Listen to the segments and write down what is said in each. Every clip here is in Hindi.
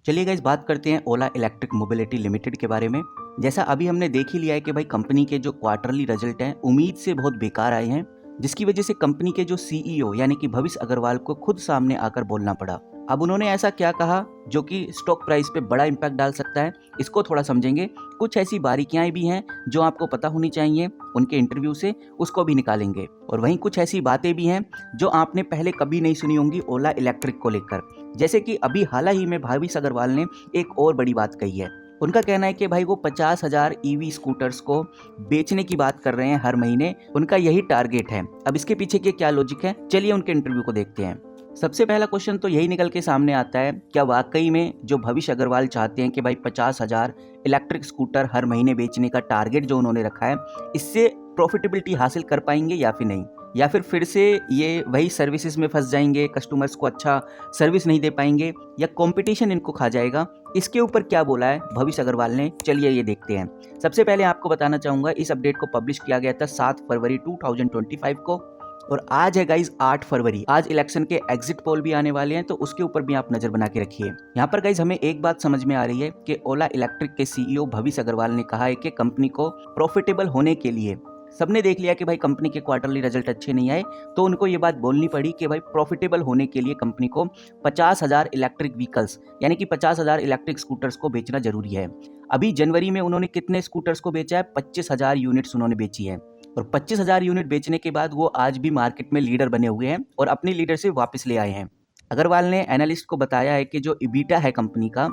चलिए गाइस बात करते हैं ओला इलेक्ट्रिक मोबिलिटी लिमिटेड के बारे में। जैसा अभी हमने देख ही लिया है कि भाई कंपनी के जो क्वार्टरली रिजल्ट हैं उम्मीद से बहुत बेकार आए हैं, जिसकी वजह से कंपनी के जो सीईओ यानी कि भविष्य अग्रवाल को खुद सामने आकर बोलना पड़ा। अब उन्होंने ऐसा क्या कहा जो कि स्टॉक प्राइस पे बड़ा इम्पैक्ट डाल सकता है, इसको थोड़ा समझेंगे। कुछ ऐसी बारीकियां भी हैं जो आपको पता होनी चाहिए उनके इंटरव्यू से, उसको भी निकालेंगे। और वहीं कुछ ऐसी बातें भी हैं जो आपने पहले कभी नहीं सुनी होंगी ओला इलेक्ट्रिक को लेकर। जैसे कि अभी हाल ही में भविष्य अग्रवाल ने एक और बड़ी बात कही है। उनका कहना है कि भाई वो 50,000 ईवी स्कूटर्स को बेचने की बात कर रहे हैं हर महीने, उनका यही टारगेट है। अब इसके पीछे के क्या लॉजिक है, चलिए उनके इंटरव्यू को देखते हैं। सबसे पहला क्वेश्चन तो यही निकल के सामने आता है, क्या वाकई में जो भविष्य अग्रवाल चाहते हैं कि भाई 50,000 इलेक्ट्रिक स्कूटर हर महीने बेचने का टारगेट जो उन्होंने रखा है, इससे प्रॉफिटेबिलिटी हासिल कर पाएंगे या फिर नहीं, या फिर से ये वही सर्विसेज में फंस जाएंगे, कस्टमर्स को अच्छा सर्विस नहीं दे पाएंगे, या कंपटीशन इनको खा जाएगा। इसके ऊपर क्या बोला है भविष्य अग्रवाल ने, चलिए ये देखते हैं। सबसे पहले आपको बताना चाहूँगा इस अपडेट को पब्लिश किया गया था 7 फरवरी 2025 को, और आज है गाइज 8 फरवरी। आज इलेक्शन के एग्जिट पोल भी आने वाले हैं, तो उसके ऊपर भी आप नजर बना के रखिए। यहाँ पर गाइज हमें एक बात समझ में आ रही है कि ओला इलेक्ट्रिक के सीईओ भविष्य अग्रवाल ने कहा है कि कंपनी को प्रॉफिटेबल होने के लिए, सबने देख लिया कि भाई कंपनी के क्वार्टरली रिजल्ट अच्छे नहीं आए, तो उनको ये बात बोलनी पड़ी कि भाई प्रॉफिटेबल होने के लिए कंपनी को 50,000 इलेक्ट्रिक व्हीकल्स यानी कि 50,000 इलेक्ट्रिक स्कूटर्स को बेचना जरूरी है। अभी जनवरी में उन्होंने कितने स्कूटर्स को बेचा है, 25,000 यूनिट्स उन्होंने बेची है, और 25,000 यूनिट बेचने के बाद वो आज भी मार्केट में लीडर बने हुए हैं और अपनी लीडरशिप वापस ले आए हैं। अग्रवाल ने एनालिस्ट को बताया है कि जो इबिटा है कंपनी का,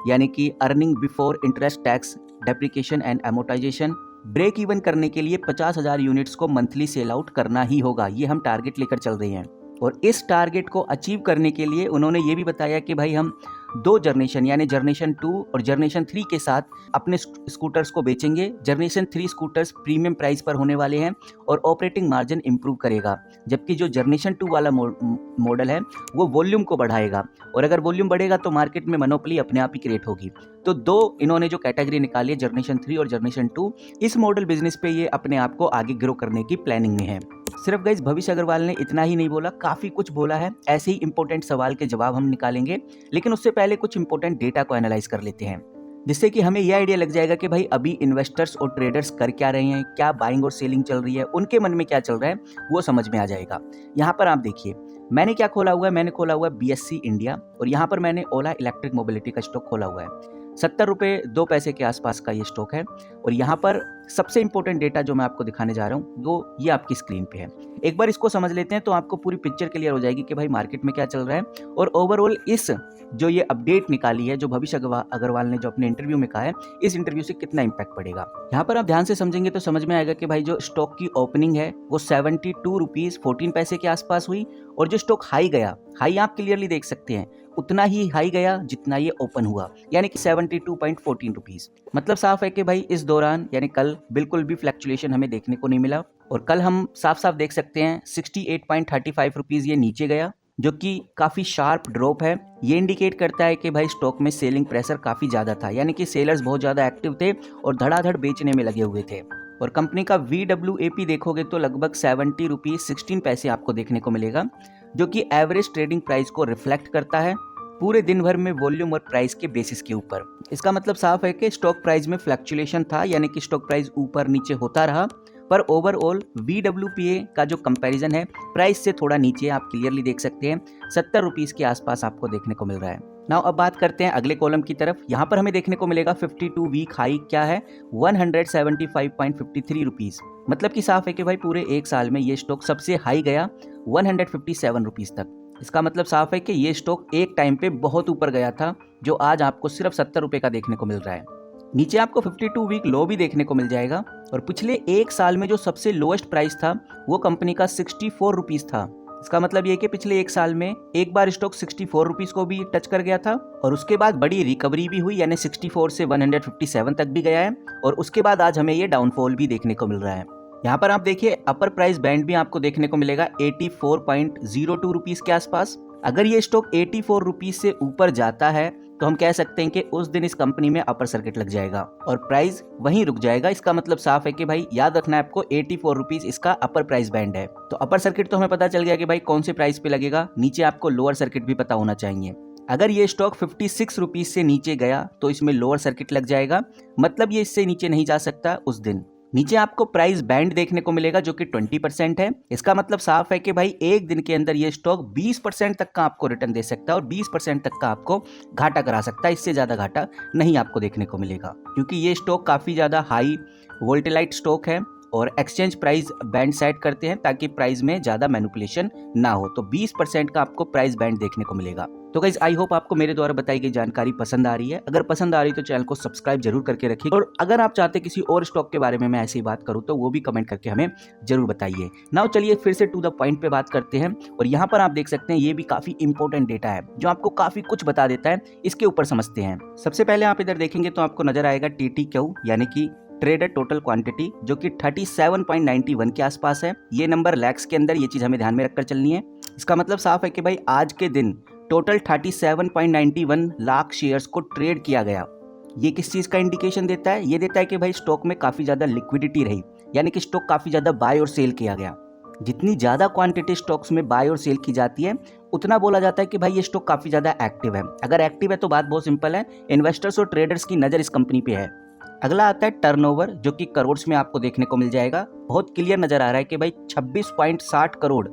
यानी कि earning before interest tax depreciation and amortisation, break even करने के लिए 50,000 यूनिट्स को मंथली सेल आउट करना ही होगा। ये हम टारगेट लेकर चल रहे हैं, और इस टारगेट को अचीव करने के लिए उन्होंने ये भी बताया कि भाई हम 2 जनरेशन यानी जनरेशन 2 और जनरेशन 3 के साथ अपने स्कूटर्स को बेचेंगे। जनरेशन 3 स्कूटर्स प्रीमियम प्राइस पर होने वाले हैं और ऑपरेटिंग मार्जिन इंप्रूव करेगा, जबकि जो जनरेशन 2 वाला मॉडल है वो वॉल्यूम को बढ़ाएगा, और अगर वॉल्यूम बढ़ेगा तो मार्केट में मोनोपोली अपने आप ही क्रिएट होगी। तो 2 इन्होंने जो कैटेगरी निकाली है, जनरेशन 3 और जनरेशन 2, इस मॉडल बिजनेस पे ये अपने आप को आगे ग्रो करने की प्लानिंग में है। सिर्फ गाइस भविष्य अग्रवाल ने इतना ही नहीं बोला, काफ़ी कुछ बोला है। ऐसे ही इंपॉर्टेंट सवाल के जवाब हम निकालेंगे, लेकिन उससे पहले कुछ इंपॉर्टेंट डेटा को एनालाइज कर लेते हैं, जिससे कि हमें यह आइडिया लग जाएगा कि भाई अभी इन्वेस्टर्स और ट्रेडर्स कर क्या रहे हैं, क्या बाइंग और सेलिंग चल रही है, उनके मन में क्या चल रहा है वो समझ में आ जाएगा। यहाँ पर आप देखिए मैंने क्या खोला हुआ है, मैंने खोला हुआ है BSE इंडिया, और यहाँ पर मैंने ओला इलेक्ट्रिक मोबिलिटी का स्टॉक खोला हुआ है। 70 रुपये 2 पैसे के आसपास का ये स्टॉक है, और यहाँ पर सबसे इंपॉर्टेंट डेटा जो मैं आपको दिखाने जा रहा हूँ वो ये आपकी स्क्रीन पे है। एक बार इसको समझ लेते हैं तो आपको पूरी पिक्चर क्लियर हो जाएगी कि भाई मार्केट में क्या चल रहा है, और ओवरऑल इस जो ये अपडेट निकाली है जो भविष्य अग्रवाल ने जो अपने इंटरव्यू में कहा है, इस इंटरव्यू से कितना इंपैक्ट पड़ेगा। यहाँ पर आप ध्यान से समझेंगे तो समझ में आएगा कि भाई जो स्टॉक की ओपनिंग है वो 72 रुपीज़ 14 पैसे के आसपास हुई, और जो स्टॉक हाई गया, हाई आप क्लियरली देख सकते हैं, उतना ही हाई गया जितना ये ओपन हुआ, यानी कि 72.14 रुपीज़। मतलब साफ है कि भाई इस दौरान यानी कल बिल्कुल भी फ्लैक्चुएशन हमें देखने को नहीं मिला, और कल हम साफ साफ देख सकते हैं 68.35 रुपीज़ ये नीचे गया, जो कि काफ़ी शार्प ड्रॉप है। ये इंडिकेट करता है कि भाई स्टॉक में सेलिंग प्रेशर काफ़ी ज़्यादा था, यानी कि सेलर्स बहुत ज़्यादा एक्टिव थे और धड़ाधड़ बेचने में लगे हुए थे। और कंपनी का VWAP देखोगे तो लगभग 70 रुपीज़ 16 पैसे आपको देखने को मिलेगा, जो कि एवरेज ट्रेडिंग प्राइस को रिफ्लेक्ट करता है पूरे दिन भर में वॉल्यूम और प्राइस के बेसिस के ऊपर। इसका मतलब साफ है कि स्टॉक प्राइस में फ्लक्चुएशन था, यानी कि स्टॉक प्राइस ऊपर नीचे होता रहा, पर ओवरऑल VWPA का जो कंपैरिजन है प्राइस से थोड़ा नीचे आप क्लियरली देख सकते हैं, 70 रुपीज़ के आसपास आपको देखने को मिल रहा है। नाउ अब बात करते हैं अगले कॉलम की तरफ। यहाँ पर हमें देखने को मिलेगा 52 वीक हाई क्या है, 175.53 रुपीज़। मतलब कि साफ है कि भाई पूरे एक साल में ये स्टॉक सबसे हाई गया 157 रुपीज़ तक। इसका मतलब साफ है कि ये स्टॉक एक टाइम पे बहुत ऊपर गया था, जो आज आपको सिर्फ 70 रुपये का देखने को मिल रहा है। नीचे आपको 52 वीक लो भी देखने को मिल जाएगा, और पिछले एक साल में जो सबसे लोएस्ट प्राइस था वो कंपनी का 64 रुपीज़ था। इसका मतलब ये कि पिछले एक साल में एक बार स्टॉक 64 रुपीज़ को भी टच कर गया था, और उसके बाद बड़ी रिकवरी भी हुई, यानी 64 से 157 तक भी गया है, और उसके बाद आज हमें ये डाउनफॉल भी देखने को मिल रहा है। यहाँ पर आप देखिए अपर प्राइस बैंड भी आपको देखने को मिलेगा 84.02 रुपीज़ के आसपास। अगर ये स्टॉक 84 रुपीज़ से ऊपर जाता है तो हम कह सकते हैं कि उस दिन इस कंपनी में अपर सर्किट लग जाएगा और प्राइस वहीं रुक जाएगा। इसका मतलब साफ है कि भाई याद रखना है आपको 84 रुपीज़ इसका अपर प्राइस बैंड है। तो अपर सर्किट तो हमें पता चल गया कि भाई कौन से प्राइस पे लगेगा, नीचे आपको लोअर सर्किट भी पता होना चाहिए। अगर ये स्टॉक 56 रुपीज़ से नीचे गया तो इसमें लोअर सर्किट लग जाएगा, मतलब ये इससे नीचे नहीं जा सकता उस दिन। नीचे आपको प्राइस बैंड देखने को मिलेगा जो कि 20% है। इसका मतलब साफ है कि भाई एक दिन के अंदर ये स्टॉक 20% तक का आपको रिटर्न दे सकता है और 20% तक का आपको घाटा करा सकता है। इससे ज़्यादा घाटा नहीं आपको देखने को मिलेगा, क्योंकि ये स्टॉक काफ़ी ज़्यादा हाई वोल्टिलाइट स्टॉक है और एक्सचेंज प्राइस बैंड सेट करते हैं ताकि प्राइस में ज़्यादा मैनिपुलेशन ना हो। तो 20% का आपको प्राइस बैंड देखने को मिलेगा। तो गाइज आई होप आपको मेरे द्वारा बताई गई जानकारी पसंद आ रही है। अगर पसंद आ रही है तो चैनल को सब्सक्राइब जरूर करके रखिए, और अगर आप चाहते किसी और स्टॉक के बारे में मैं ऐसी बात करूं तो वो भी कमेंट करके हमें जरूर बताइए। नाउ चलिए फिर से टू द पॉइंट पे बात करते हैं। और यहाँ पर आप देख सकते हैं ये भी काफी इंपॉर्टेंट डेटा है जो आपको काफी कुछ बता देता है। इसके ऊपर समझते हैं। सबसे पहले आप इधर देखेंगे तो आपको नजर आएगा TTQ यानी कि ट्रेडेड टोटल क्वांटिटी, जो कि 37.91 के आसपास है। ये नंबर लैक्स के अंदर, ये चीज हमें ध्यान में रखकर चलनी है। इसका मतलब साफ है कि भाई आज के दिन टोटल 37.91 लाख शेयर्स को ट्रेड किया गया। ये किस चीज़ का इंडिकेशन देता है? ये देता है कि भाई स्टॉक में काफ़ी ज़्यादा लिक्विडिटी रही, यानी कि स्टॉक काफ़ी ज़्यादा बाय और सेल किया गया। जितनी ज़्यादा क्वांटिटी स्टॉक्स में बाय और सेल की जाती है उतना बोला जाता है कि भाई ये स्टॉक काफ़ी ज़्यादा एक्टिव है। अगर एक्टिव है तो बात बहुत सिंपल है, इन्वेस्टर्स और ट्रेडर्स की नज़र इस कंपनी पे है। अगला आता है टर्नओवर, जो कि करोड़ में आपको देखने को मिल जाएगा। बहुत क्लियर नज़र आ रहा है कि भाई 26.60 करोड़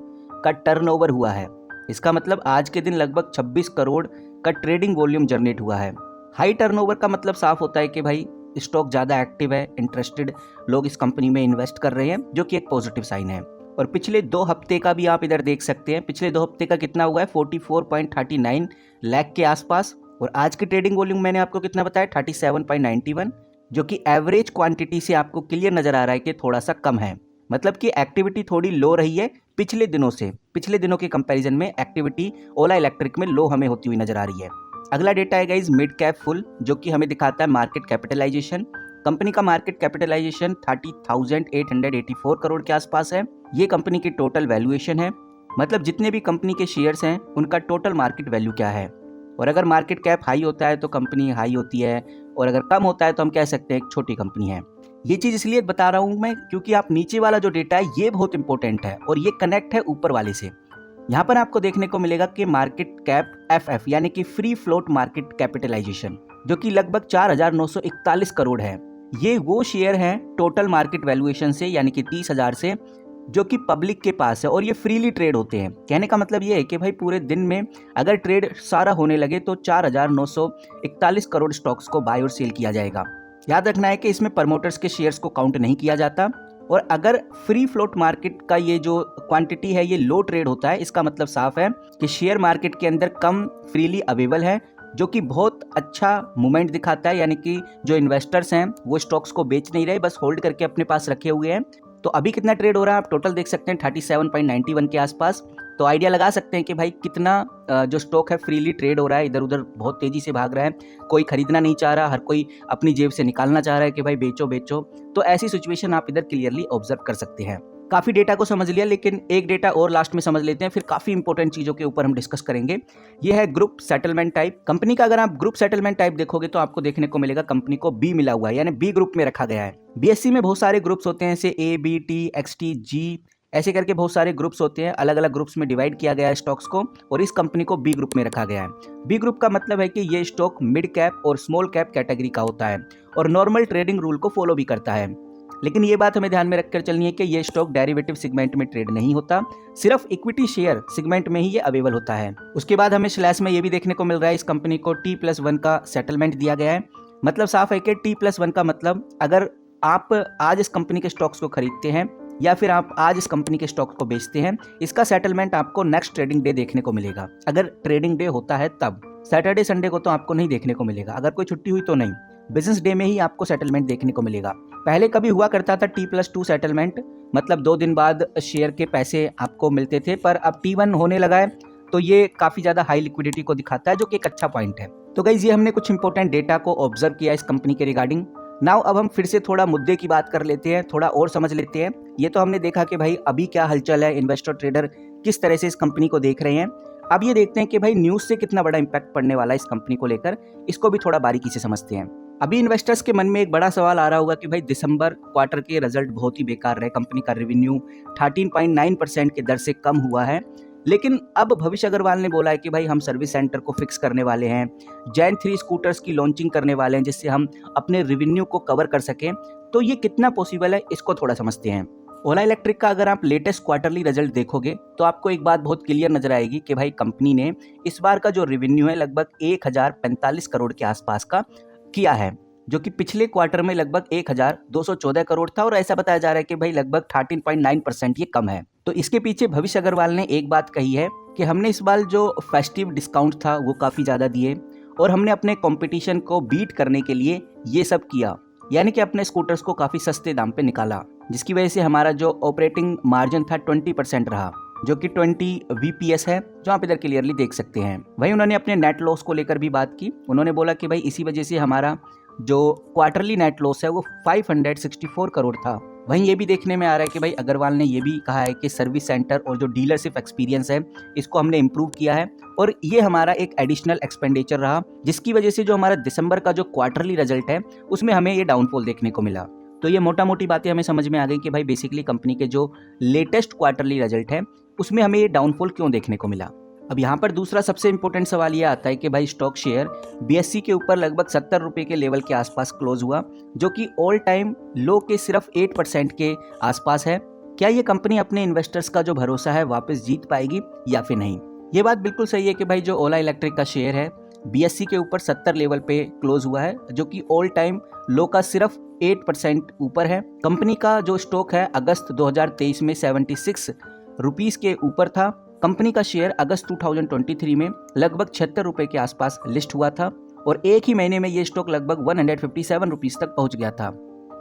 का टर्नओवर हुआ है। इसका मतलब आज के दिन लगभग 26 करोड़ का ट्रेडिंग वॉल्यूम जनरेट हुआ है। हाई टर्नओवर का मतलब साफ होता है कि भाई स्टॉक ज़्यादा एक्टिव है, इंटरेस्टेड लोग इस कंपनी में इन्वेस्ट कर रहे हैं, जो कि एक पॉजिटिव साइन है। और पिछले 2 हफ्ते का भी आप इधर देख सकते हैं। पिछले 2 हफ्ते का कितना हुआ है? 44.39 लाख के आसपास। और आज की ट्रेडिंग वॉल्यूम मैंने आपको कितना बताया? 37.91, जो कि एवरेज क्वांटिटी से आपको क्लियर नज़र आ रहा है कि थोड़ा सा कम है। मतलब कि एक्टिविटी थोड़ी लो रही है पिछले दिनों से। पिछले दिनों के कंपैरिजन में एक्टिविटी ओला इलेक्ट्रिक में लो हमें होती हुई नजर आ रही है। अगला डेटा है गाइस मिड कैप फुल, जो कि हमें दिखाता है मार्केट कैपिटलाइजेशन। कंपनी का मार्केट कैपिटलाइजेशन 30,884 करोड़ के आसपास है। ये कंपनी की टोटल वैल्यूएशन है, मतलब जितने भी कंपनी के शेयर्स हैं उनका टोटल मार्केट वैल्यू क्या है। और अगर मार्केट कैप हाई होता है तो कंपनी हाई होती है, और अगर कम होता है तो हम कह सकते हैं एक छोटी कंपनी है। ये चीज़ इसलिए बता रहा हूँ मैं क्योंकि आप नीचे वाला जो डेटा है ये बहुत इंपॉर्टेंट है और ये कनेक्ट है ऊपर वाले से। यहाँ पर आपको देखने को मिलेगा कि मार्केट कैप FF यानी कि फ्री फ्लोट मार्केट कैपिटलाइजेशन, जो कि लगभग 4,941 करोड़ है। ये वो शेयर हैं टोटल मार्केट वैल्यूएशन से, यानी कि 30,000 से, जो कि पब्लिक के पास है और ये फ्रीली ट्रेड होते हैं। कहने का मतलब ये है कि भाई पूरे दिन में अगर ट्रेड सारा होने लगे तो 4,941 करोड़ स्टॉक्स को बाय और सेल किया जाएगा। याद रखना है कि इसमें प्रमोटर्स के शेयर्स को काउंट नहीं किया जाता। और अगर फ्री फ्लोट मार्केट का ये जो क्वांटिटी है ये लो ट्रेड होता है, इसका मतलब साफ है कि शेयर मार्केट के अंदर कम फ्रीली अवेलेबल है, जो कि बहुत अच्छा मूवमेंट दिखाता है। यानी कि जो इन्वेस्टर्स हैं वो स्टॉक्स को बेच नहीं रहे, बस होल्ड करके अपने पास रखे हुए हैं। तो अभी कितना ट्रेड हो रहा है आप टोटल देख सकते हैं 37.91 के आसपास। तो आइडिया लगा सकते हैं कि भाई कितना जो स्टॉक है फ्रीली ट्रेड हो रहा है, इधर उधर बहुत तेजी से भाग रहा है, कोई खरीदना नहीं चाह रहा, हर कोई अपनी जेब से निकालना चाह रहा है कि भाई बेचो बेचो। तो ऐसी सिचुएशन आप इधर क्लियरली ऑब्जर्व कर सकते हैं। काफ़ी डेटा को समझ लिया, लेकिन एक डेटा और लास्ट में समझ लेते हैं, फिर काफ़ी इंपॉर्टेंट चीज़ों के ऊपर हम डिस्कस करेंगे। ये है ग्रुप सेटलमेंट टाइप। कंपनी का अगर आप ग्रुप सेटलमेंट टाइप देखोगे तो आपको देखने को मिलेगा कंपनी को B मिला हुआ है, यानी B ग्रुप में रखा गया है। BSE में बहुत सारे ग्रुप्स होते हैं, जैसे A, B, T, XT, G, ऐसे करके बहुत सारे ग्रुप्स होते हैं। अलग अलग ग्रुप्स में डिवाइड किया गया है स्टॉक्स को, और इस कंपनी को B ग्रुप में रखा गया है। B ग्रुप का मतलब है कि ये स्टॉक मिड कैप और स्मॉल कैप कैटेगरी का होता है और नॉर्मल ट्रेडिंग रूल को फॉलो भी करता है। लेकिन ये बात हमें ध्यान में रखकर चलनी है कि ये स्टॉक डेरिवेटिव सेगमेंट में ट्रेड नहीं होता, सिर्फ इक्विटी शेयर सेगमेंट में ही ये अवेलेबल होता है। उसके बाद हमें स्लैश में ये भी देखने को मिल रहा है इस कंपनी को T+1 का सेटलमेंट दिया गया है। मतलब साफ है कि T+1 का मतलब अगर आप आज इस कंपनी के स्टॉक्स को खरीदते हैं या फिर आप आज इस कंपनी के स्टॉक को बेचते हैं, इसका सेटलमेंट आपको नेक्स्ट ट्रेडिंग डे देखने को मिलेगा। अगर ट्रेडिंग डे होता है तब, सैटरडे संडे को तो आपको नहीं देखने को मिलेगा। अगर कोई छुट्टी हुई तो नहीं, बिजनेस डे में ही आपको सेटलमेंट देखने को मिलेगा। पहले कभी हुआ करता था T+2 सेटलमेंट, मतलब 2 दिन बाद शेयर के पैसे आपको मिलते थे, पर अब T1 होने लगा है, तो ये काफ़ी ज़्यादा हाई लिक्विडिटी को दिखाता है, जो कि एक अच्छा पॉइंट है। तो गाइस ये हमने कुछ इंपॉर्टेंट डेटा को ऑब्जर्व किया इस कंपनी के रिगार्डिंग। नाउ अब हम फिर से थोड़ा मुद्दे की बात कर लेते हैं, थोड़ा और समझ लेते हैं। ये तो हमने देखा कि भाई अभी क्या हलचल है, इन्वेस्टर ट्रेडर किस तरह से इस कंपनी को देख रहे हैं। अब ये देखते हैं कि भाई न्यूज़ से कितना बड़ा इंपैक्ट पड़ने वाला है इस कंपनी को लेकर, इसको भी थोड़ा बारीकी से समझते हैं। अभी इन्वेस्टर्स के मन में एक बड़ा सवाल आ रहा होगा कि भाई दिसंबर क्वार्टर के रिजल्ट बहुत ही बेकार रहे, कंपनी का रेवेन्यू 13.9% की दर से कम हुआ है। लेकिन अब भविष्य अग्रवाल ने बोला है कि भाई हम सर्विस सेंटर को फिक्स करने वाले हैं, जैन 3 स्कूटर्स की लॉन्चिंग करने वाले हैं जिससे हम अपने रेवेन्यू को कवर कर सकें। तो ये कितना पॉसिबल है इसको थोड़ा समझते हैं। ओला इलेक्ट्रिक का अगर आप लेटेस्ट क्वार्टरली रिजल्ट देखोगे तो आपको एक बात बहुत क्लियर नजर आएगी कि भाई कंपनी ने इस बार का जो रेवेन्यू है लगभग 1045 करोड़ के आसपास का किया है, जो कि पिछले क्वार्टर में लगभग 1214 करोड़ था और ऐसा बताया जा रहा है कि भाई लगभग 13.9% ये कम है। तो इसके पीछे भविष्य अग्रवाल ने एक बात कही है कि हमने इस बार जो फेस्टिव डिस्काउंट था वो काफ़ी ज़्यादा दिए और हमने अपने कंपटीशन को बीट करने के लिए ये सब किया, यानी कि अपने स्कूटर्स को काफ़ी सस्ते दाम पे निकाला, जिसकी वजह से हमारा जो ऑपरेटिंग मार्जिन था 20% रहा, जो कि 20 VPS है, जो आप इधर क्लियरली देख सकते हैं। वहीं उन्होंने अपने नेट लॉस को लेकर भी बात की। उन्होंने बोला कि भाई इसी वजह से हमारा जो क्वार्टरली नेट लॉस है वो 564 करोड़ था। वहीं ये भी देखने में आ रहा है कि भाई अग्रवाल ने ये भी कहा है कि सर्विस सेंटर और जो डीलरशिप एक्सपीरियंस है इसको हमने इम्प्रूव किया है और ये हमारा एक एडिशनल एक्सपेंडिचर रहा, जिसकी वजह से जो हमारा दिसंबर का जो क्वार्टरली रिजल्ट है उसमें हमें ये डाउनफॉल देखने को मिला। तो ये मोटा मोटी बातें हमें समझ में आ गई कि भाई बेसिकली कंपनी के जो लेटेस्ट क्वार्टरली रिजल्ट है उसमें हमें ये डाउनफॉल क्यों देखने को मिला। अब यहाँ पर दूसरा सबसे इंपॉर्टेंट सवाल ये आता है कि भाई स्टॉक शेयर BSE के ऊपर लगभग 70 रुपये के लेवल के आसपास क्लोज हुआ, जो कि ऑल टाइम लो के सिर्फ 8% के आसपास है। क्या ये कंपनी अपने इन्वेस्टर्स का जो भरोसा है वापस जीत पाएगी या फिर नहीं? ये बात बिल्कुल सही है कि भाई जो ओला इलेक्ट्रिक का शेयर है BSE के ऊपर 70 लेवल पे क्लोज हुआ है, जो कि ऑल टाइम लो का सिर्फ 8% ऊपर है। कंपनी का जो स्टॉक है अगस्त 2023 में 76 रुपीस के ऊपर था। कंपनी का शेयर अगस्त 2023 में लगभग 76 रुपये के आसपास लिस्ट हुआ था और एक ही महीने में ये स्टॉक लगभग 157 रुपीस तक पहुंच गया था।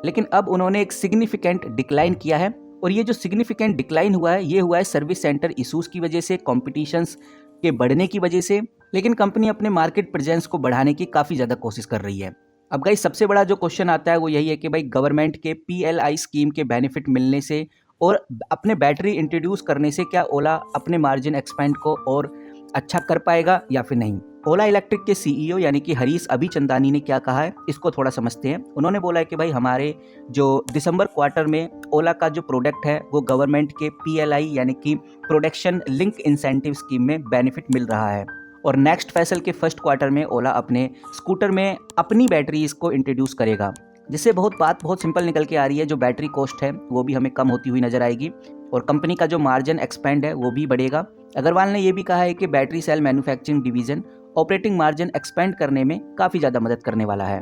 लेकिन अब उन्होंने एक सिग्निफिकेंट डिक्लाइन किया है और ये जो सिग्निफिकेंट डिक्लाइन हुआ है ये हुआ है सर्विस सेंटर इशूज़ की वजह से, कॉम्पिटिशन्स के बढ़ने की वजह से। लेकिन कंपनी अपने मार्केट प्रेजेंस को बढ़ाने की काफ़ी ज़्यादा कोशिश कर रही है। अब गाइस सबसे बड़ा जो क्वेश्चन आता है वो यही है कि भाई गवर्नमेंट के PLI स्कीम के बेनिफिट मिलने से और अपने बैटरी इंट्रोड्यूस करने से क्या ओला अपने मार्जिन एक्सपेंड को और अच्छा कर पाएगा या फिर नहीं? ओला इलेक्ट्रिक के CEO यानी कि हरीश अभिचंदानी ने क्या कहा है इसको थोड़ा समझते हैं। उन्होंने बोला है कि भाई हमारे जो दिसंबर क्वार्टर में ओला का जो प्रोडक्ट है वो गवर्नमेंट के PLI यानी कि प्रोडक्शन लिंक इंसेंटिव स्कीम में बेनिफिट मिल रहा है और नेक्स्ट फैसल के फर्स्ट क्वार्टर में ओला अपने स्कूटर में अपनी बैटरीज को इंट्रोड्यूस करेगा, जिससे बात बहुत सिंपल निकल के आ रही है। जो बैटरी कॉस्ट है वो भी हमें कम होती हुई नजर आएगी और कंपनी का जो मार्जिन एक्सपेंड है वो भी बढ़ेगा। अग्रवाल ने ये भी कहा है कि battery cell manufacturing division operating margin expand करने में काफ़ी ज़्यादा मदद करने वाला है।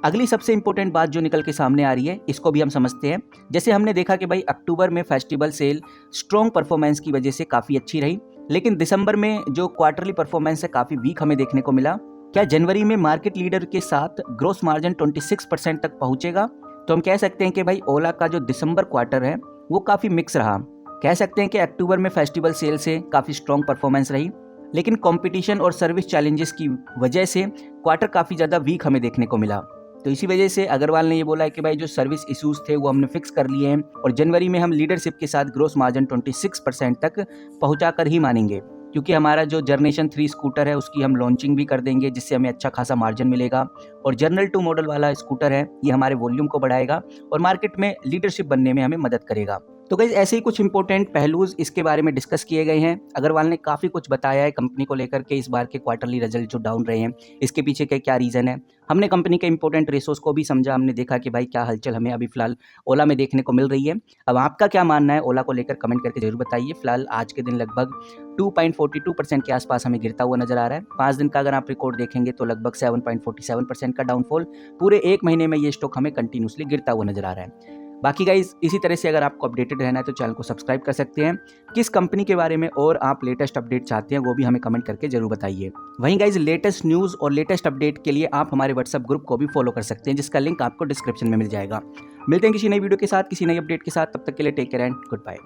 अगली सबसे इंपॉर्टेंट बात जो निकल के सामने आ रही है इसको भी हम समझते हैं। जैसे हमने देखा कि भाई अक्टूबर में फेस्टिवल सेल स्ट्रॉन्ग परफॉर्मेंस की वजह से काफ़ी अच्छी रही, लेकिन दिसंबर में जो क्वार्टरली परफॉर्मेंस है काफ़ी वीक हमें देखने को मिला। क्या जनवरी में मार्केट लीडर के साथ ग्रोस मार्जिन 26% तक पहुंचेगा? तो हम कह सकते हैं कि भाई ओला का जो दिसंबर क्वार्टर है वो काफ़ी मिक्स रहा। कह सकते हैं कि अक्टूबर में फेस्टिवल सेल से काफ़ी स्ट्रॉन्ग परफॉर्मेंस रही, लेकिन कंपटीशन और सर्विस चैलेंजेस की वजह से क्वार्टर काफ़ी ज़्यादा वीक हमें देखने को मिला। तो इसी वजह से अग्रवाल ने ये बोला है कि भाई जो सर्विस इश्यूज थे वो हमने फिक्स कर लिए हैं और जनवरी में हम लीडरशिप के साथ ग्रोस मार्जिन 26% तक पहुँचा कर ही मानेंगे, क्योंकि हमारा जो जनरेशन 3 स्कूटर है उसकी हम लॉन्चिंग भी कर देंगे जिससे हमें अच्छा खासा मार्जिन मिलेगा और जनरल 2 मॉडल वाला स्कूटर है ये हमारे वॉल्यूम को बढ़ाएगा और मार्केट में लीडरशिप बनने में हमें मदद करेगा। तो गाइस ऐसे ही कुछ इंपॉर्टेंट पहलूज इसके बारे में डिस्कस किए गए हैं। अग्रवाल ने काफ़ी कुछ बताया है कंपनी को लेकर के, इस बार के क्वार्टरली रिजल्ट जो डाउन रहे हैं इसके पीछे के क्या रीज़न है। हमने कंपनी के इंपॉर्टेंट रेसोर्स को भी समझा, हमने देखा कि भाई क्या हलचल हमें अभी फिलहाल ओला में देखने को मिल रही है। अब आपका क्या मानना है ओला को लेकर कमेंट करके जरूर बताइए। फिलहाल आज के दिन लगभग 2.42% के आसपास हमें गिरता हुआ नजर आ रहा है। 5 दिन का अगर आप रिकॉर्ड देखेंगे तो लगभग 7.47% का डाउनफॉल, पूरे एक महीने में ये स्टॉक हमें कंटिन्यूसली गिरता हुआ नजर आ रहा है। बाकी गाइज इसी तरह से अगर आपको अपडेटेड रहना है तो चैनल को सब्सक्राइब कर सकते हैं। किस कंपनी के बारे में और आप लेटेस्ट अपडेट चाहते हैं वो भी हमें कमेंट करके जरूर बताइए। वहीं गाइज लेटेस्ट न्यूज़ और लेटेस्ट अपडेट के लिए आप हमारे व्हाट्सएप ग्रुप को भी फॉलो कर सकते हैं जिसका लिंक आपको डिस्क्रिप्शन में मिल जाएगा। मिलते हैं किसी नई वीडियो के साथ, किसी नई अपडेट के साथ। तब तक के लिए take care and good bye.